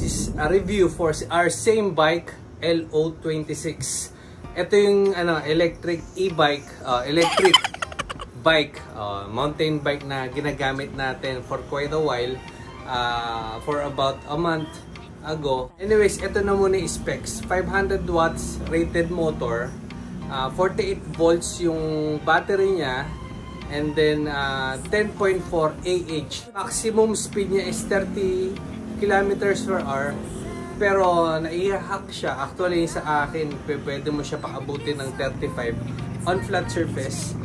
is a review for our same bike, LO26. Ito yung electric e-bike, electric bike, mountain bike na ginagamit natin for quite a while, for about a month ago. Anyways, ito na muna yung specs. 500 watts rated motor, 48 volts yung battery niya, and then 10.4 AH. Maximum speed niya is 30 kilometers per hour. Pero nai-hack siya. Actually sa akin, pwede mo siya paabutin ng 35 on flat surface.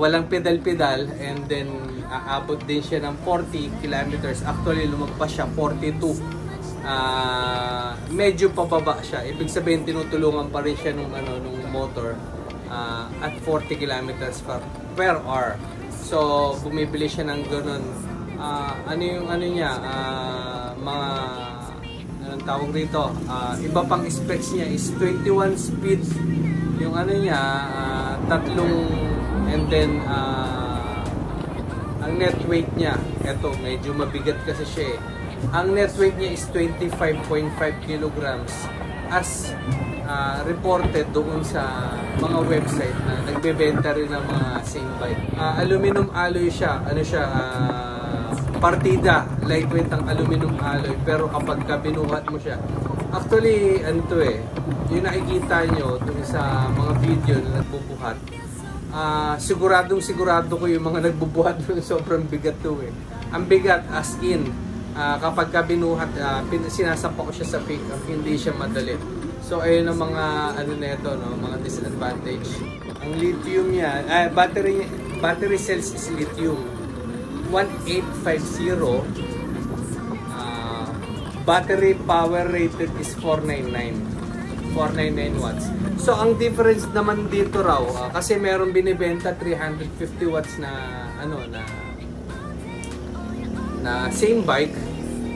Walang pedal-pedal, and then aabot din siya ng 40 kilometers. Actually lumagpas siya 42. Medyo pababa siya. Ibig sabihin tinutulungan pa rin siya nung motor at 40 kilometers per hour. So bumibili siya ng ganun. Mga anong tawag rito, iba pang specs niya is 21 speed yung tatlong, and then ang net weight niya, eto medyo mabigat kasi siya ang net weight niya is 25.5 kilograms as reported doon sa mga website na nagbebenta rin ng mga same bike. Aluminum alloy siya, partida, lightweight ang aluminum alloy, pero kapag binuhat mo siya, actually yung nakikita nyo dun sa mga video na nagbubuhat, sigurado ko yung mga nagbubuhat dun, sobrang bigat ang bigat as in, kapag binuhat, sinasapa ko siya sa pick-up, hindi siya madali. So ayun ang mga mga disadvantage. Ang lithium niya, battery cells is lithium 1850. Battery power rated is 499 watts. So ang difference naman dito raw, kasi meron binibenta 350 watts na na same bike,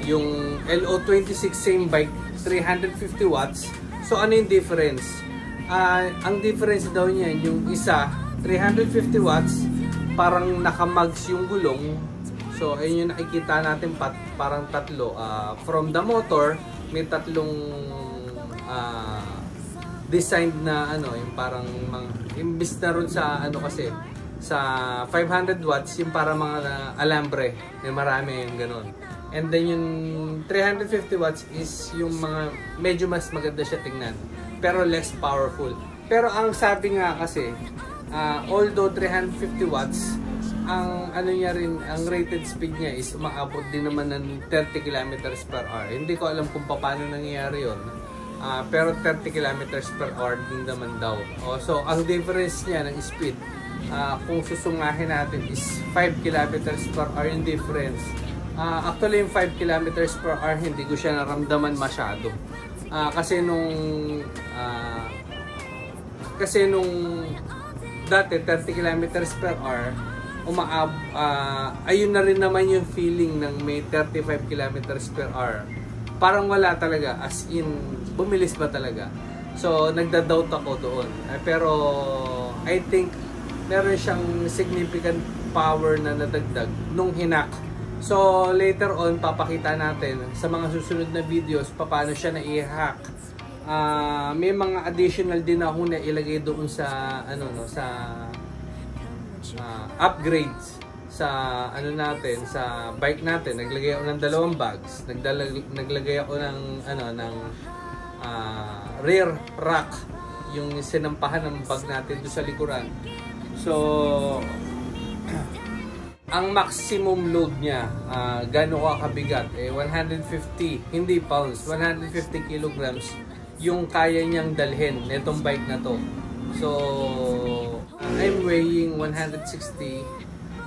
yung LO26 same bike 350 watts. So ano yung difference? Ang difference daw niya, yung isa 350 watts, parang naka-mugs yung gulong. So ayun yung nakikita natin, parang tatlo. From the motor, may tatlong designed na yung parang imbis na ron sa kasi sa 500 watts, yung parang mga alambre, may marami yung ganun. And then yung 350 watts is yung mga medyo mas maganda siya tingnan, pero less powerful. Pero ang sabi nga kasi, although 350 watts, ang niya rin, ang rated speed niya is umaabot din naman ng 30 kilometers per hour. Hindi ko alam kung paano nangyayari yun. Pero 30 kilometers per hour din naman daw. So ang difference niya ng speed, kung susungahin natin, is 5 kilometers per hour yung difference. Actually yung 5 kilometers per hour hindi ko siya naramdaman masyado. Kasi nung dati 30 kilometers per hour, ayun na rin naman yung feeling ng may 35 kilometers per hour. Parang wala talaga, as in bumilis ba talaga. So nagda-doubt ako doon. Pero I think meron siyang significant power na nadagdag nung hinak. So later on papakita natin sa mga susunod na videos paano siya na-i-hack. May mga additional din ako na ilagay doon sa sa upgrades sa natin, sa bike natin. Naglagay ako ng 2 bags. Naglagay ako ng rear rack, yung sinampahan ng bag natin doon sa likuran. So ang maximum load niya, gaano kabigat? 150, hindi pounds, 150 kilograms yung kaya niyang dalhin netong bike na to. So I'm weighing 160,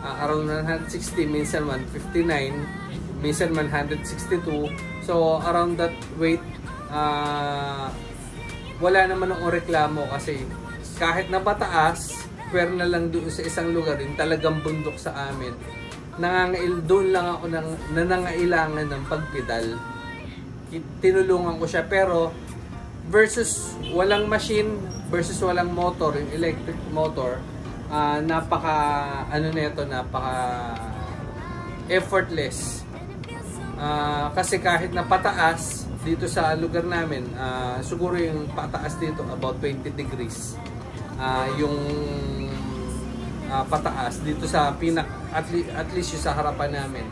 around 160, minsan 159, minsan 162. So around that weight, wala naman akong reklamo kasi kahit na pataas, pwera na lang doon sa isang lugar din, talagang bundok sa amin. Doon lang ako nangangailangan ng pagpedal. Tinulungan ko siya, pero versus walang machine, versus walang motor, yung electric motor, napaka effortless. Kasi kahit na pataas dito sa lugar namin, siguro yung pataas dito about 20 degrees. Yung pataas dito sa at least yung sa harapan namin.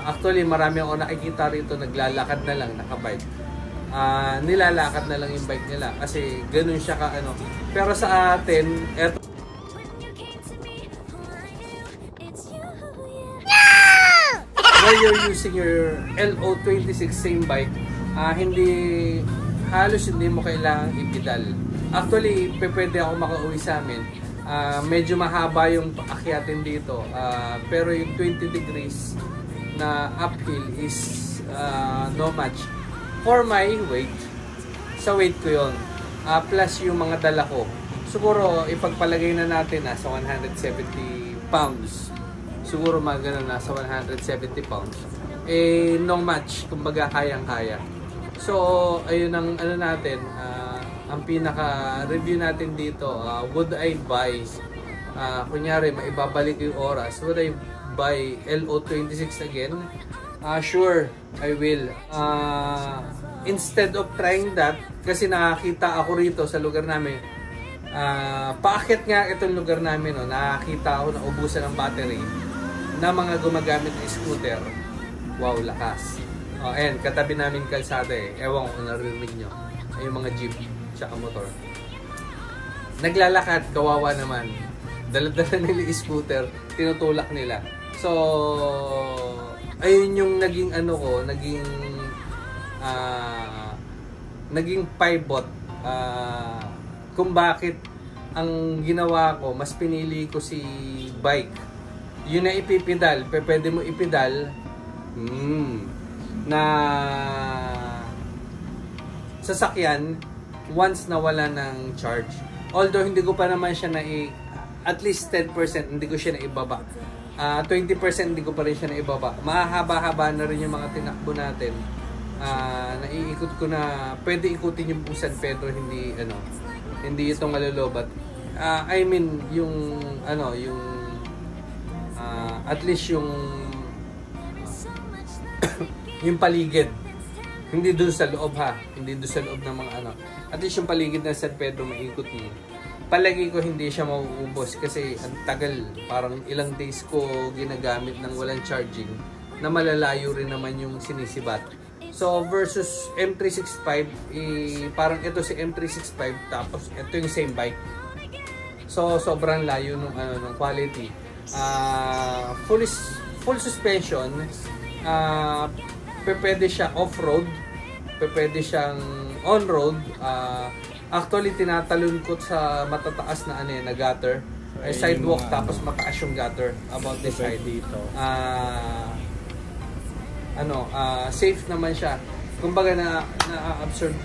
Actually marami ako nakikita rito naglalakad na lang nakabike. Nilalakad na lang yung bike nila kasi ganun siya ka ano. Pero sa atin, eto while you're using your LO26 same bike, halos hindi mo kailangang ipedal. Actually, pwede ako makauwi sa amin. Medyo mahaba yung akyatin dito. Pero yung 20 degrees na uphill is no match for my weight. Sa weight ko yun. Plus yung mga dala ko. Siguro, ipagpalagay na natin sa 170 pounds. Siguro magana nasa 170 pounds. No match. Kumbaga, kayang-kaya. So, ayun ang ano natin. Ang pinaka-review natin dito. Would I buy, kunyari, maibabalik yung oras. Would I buy LO26 again? Sure, I will. Instead of trying that, kasi nakakita ako rito sa lugar namin, paakyat nga itong lugar namin, nakakita ako na ubusan ng battery na mga gumagamit ng scooter. Wow, lakas. Ayan, katabi namin kalsada Ewan ko kung narinig nyo. Ay, yung mga jeep, tsaka motor. Naglalakad, kawawa naman. Dala-dala nila yung scooter, tinutulak nila. So, ayun yung naging ano ko, naging pivot kung bakit ang ginawa ko, mas pinili ko si bike. Yun na ipipedal, pwede mo ipedal na sasakyan once na wala ng charge. Although hindi ko pa naman siya at least 10% hindi ko siya na ibaba. 20% hindi ko pa rin siya na ibaba. Mahaba-haba na rin yung mga tinakbo natin. Naiikot ko na pwede ikutin yung San Pedro, hindi itong malulubat. I mean yung at least yung yung paligid, hindi doon sa loob hindi doon sa loob ng mga at least yung paligid ng San Pedro maikot mo. Palagi ko hindi siya mauubos kasi ang tagal, parang ilang days ko ginagamit ng walang charging na malalayo rin naman yung sinisibat. So versus M365, parang ito si M365 tapos ito yung same bike. So sobrang layo nung quality. Full suspension. Pwede siya off-road, pwede siyang on-road. Actually tinatalon ko sa matataas na na gutter, sidewalk, tapos mataas yung gutter about this side dito. Safe naman siya. Kumbaga na-absorb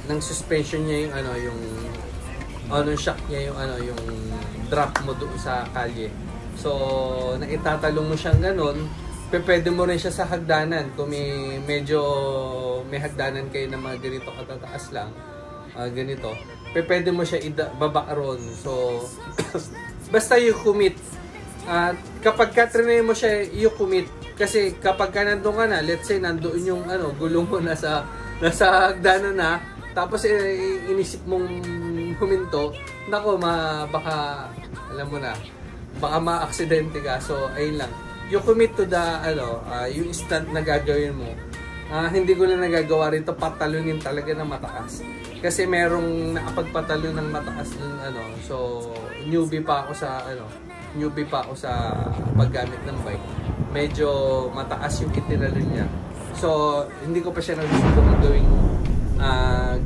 ng suspension niya yung shock niya yung drop mo doon sa kalye. So, naitatalong mo siyang ganun, pwede mo rin siya sa hagdanan. Kung may hagdanan kayo na mga ganito katataas lang, ganito, pwede mo siya ibaba ron. So, basta you commit. Kapag katrinay mo siya, you commit. Kasi kapag ka nandun ka na, let's say nandoon yung gulong mo nasa hagdanan na, tapos inisip mong huminto, nako, baka, alam mo na, baka ma-aksidente ka. So, ayun lang. You commit to the, yung instant na gagawin mo. Hindi ko na nagagawa rito, patalunin talaga ng mataas. Kasi merong nakapagpatalon ng mataas ng so, newbie pa ako sa paggamit ng bike. Medyo mataas yung itinalon niya. So, hindi ko pa siya nagsusubukan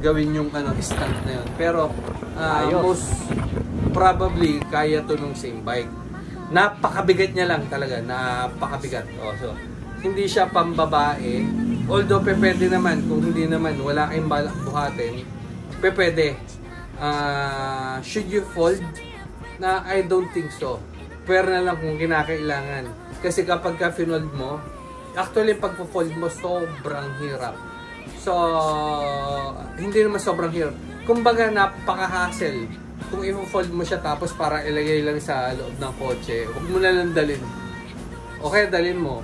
gawin yung stunt na yun. Pero, most probably, kaya to nung same bike. Napakabigat niya lang talaga. Napakabigat. So, hindi siya pambabae. Although, pwede naman. Kung hindi naman, wala kayong balak buhatin, pwede. Should you fold? I don't think so. Pero na lang kung kinakailangan. Kasi kapag ka-finold mo, actually, pag-fold mo, sobrang hirap. So, hindi naman sobrang hirap. Kumbaga, napaka-hassle. Kung i-fold mo siya tapos para ilagay lang sa loob ng kotse, huwag mo na lang dalhin. O kaya dalhin mo.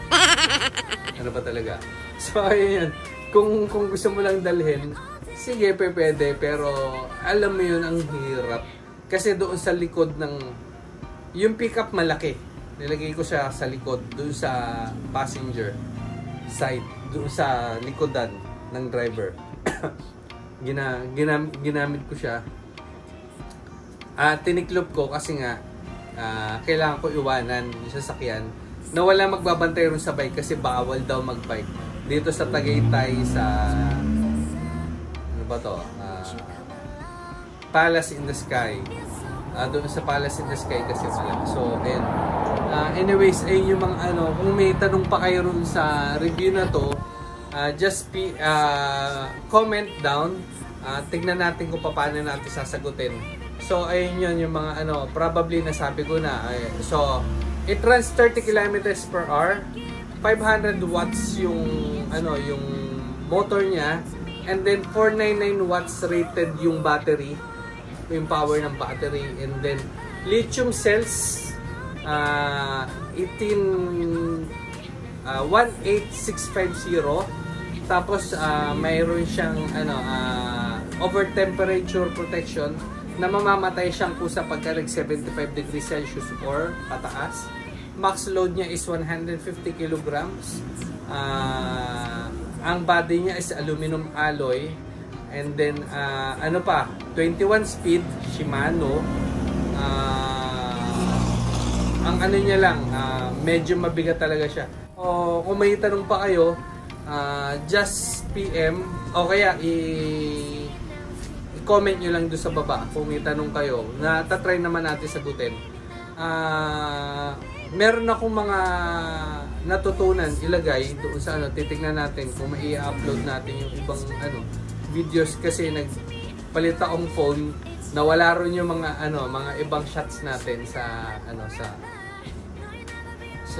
Ano ba talaga? So, ayun. Kung gusto mo lang dalhin, sige, pwede. Pero, alam mo yun, ang hirap. Kasi doon sa likod ng... Yung pickup malaki. Nilagay ko siya sa likod. Doon sa passenger side. Doon sa likodan ng driver. Ginamit ko siya. Tiniklop ko kasi nga, kailangan ko iwanan yung sasakyan na wala magbabantay rin sa bike kasi bawal daw magbike dito sa Tagaytay sa ano ba to? Palace in the Sky. Doon sa Palace in the Sky kasi wala. So, ayun. Anyways, ayun yung mga ano, kung may tanong pa kayo rin sa review na to, just comment down. Tignan natin kung paano natin sasagutin. So, ayun yun yung mga ano, probably nasabi ko na. So, it runs 30 kilometers per hour. 500 watts yung ano, yung motor niya. And then 499 watts rated yung battery. Yung power ng battery. And then lithium cells 18650. Tapos mayroon siyang ano, over temperature protection na mamamatay siyang kusa pagka nag 75 degrees Celsius or pataas. Max load niya is 150 kilograms. Ang body niya is aluminum alloy. And then, ano pa, 21 speed, Shimano. Ang ano niya lang, medyo mabigat talaga siya. O, kung may tanong pa kayo, just PM o kaya i-comment nyo lang doon sa baba kung may tanong kayo na tatry naman natin sagutin. Meron akong mga natutunan ilagay doon sa ano, titignan natin kung mai-upload natin yung ibang ano videos kasi nagpalit akong phone na wala rin yung mga ano, mga ibang shots natin sa ano sa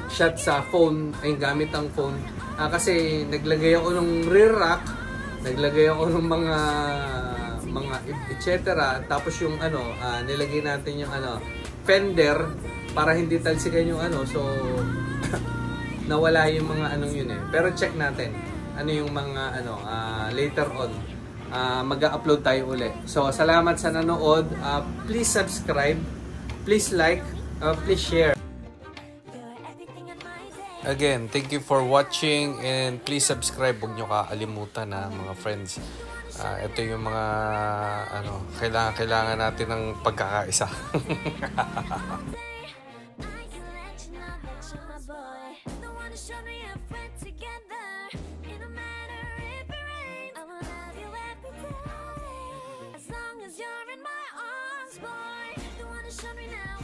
shot sa phone ay gamit ang phone kasi naglagay ako ng rear rack, naglagay ako ng mga etc. Tapos yung ano nilagay natin yung ano fender para hindi talsikan yung ano, so nawala yung mga anong yun eh. Pero check natin ano yung mga ano later on mag-upload tayo uli. So salamat sa nanood. Please subscribe, please like, please share. Again, thank you for watching and please subscribe. Huwag nyo kakalimutan na mga friends. Ito yung mga ano, kailangan natin ng pagkakaisa. You're in my arms, boy. Don't wanna show me now.